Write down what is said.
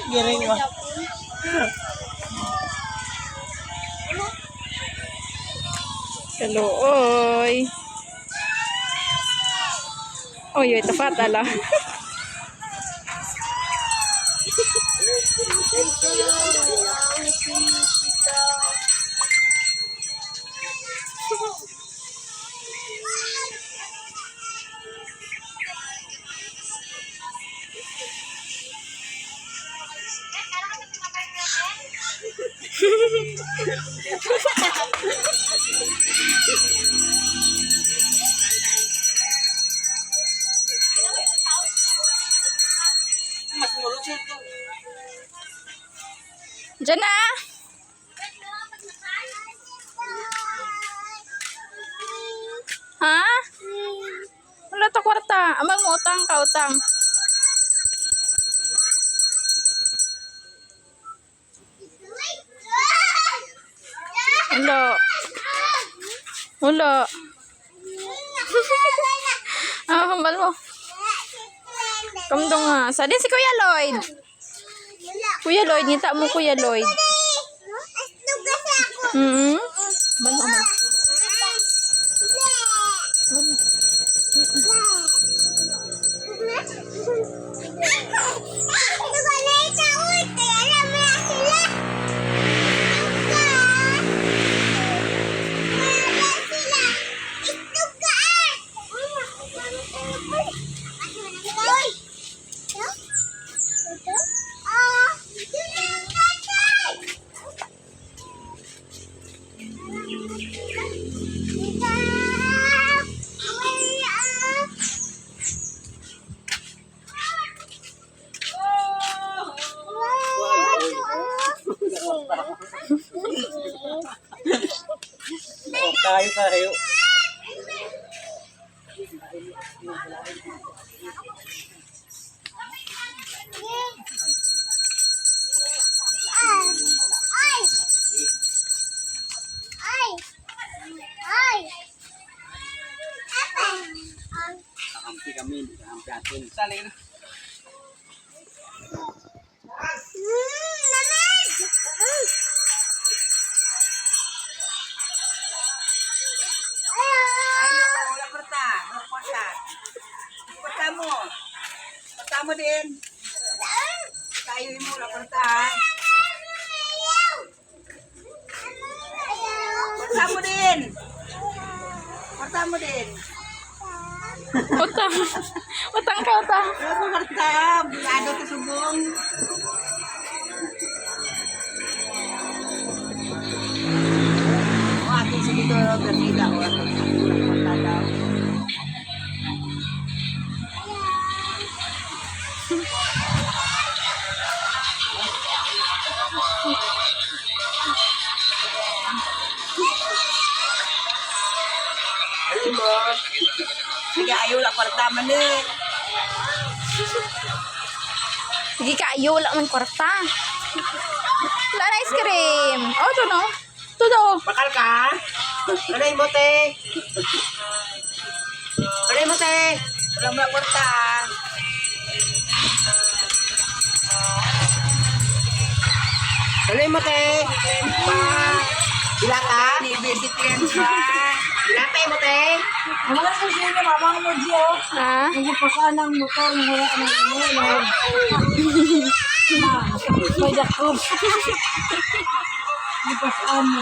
Giring mo. Hello, oy. Oh, yun, ito fatala. Mas mulot siya ito. Diyan na. Ha? Wala to kwarta. Amang mo utang ka utang. Wala. Wala. Ah, hambal mo. Kamdong nga. Sa din si Kuya Lloyd. Kuya Lloyd, ngita mo Kuya Lloyd. Balo mo. Kayo. Kakampi kami, kakampi atin. Salin. Porta mo din. Kayo mo la porta. Porta mo din. Porta mo din. Utang. Utang ka utang. Ano porta? Bulado ka subong. Oh, akin sige to Bernida o ato. Porta daw. Sige, ayaw lang kwarta man eh. Sige ka, ayo wala man kwarta. Wala na ice cream. Oh, ito no. Ito daw. Bakal ka? Alay mo, te. Alay mo, te. Wala mo na kwarta. Alay mo, te. Dilata? Ni-visit yan ba? Dilata mo, te. Mga susi na mamang mo diyo. Ha? Nagpasaan ng motor ng wala ng ano. May Jacob. Nagpasaan mo.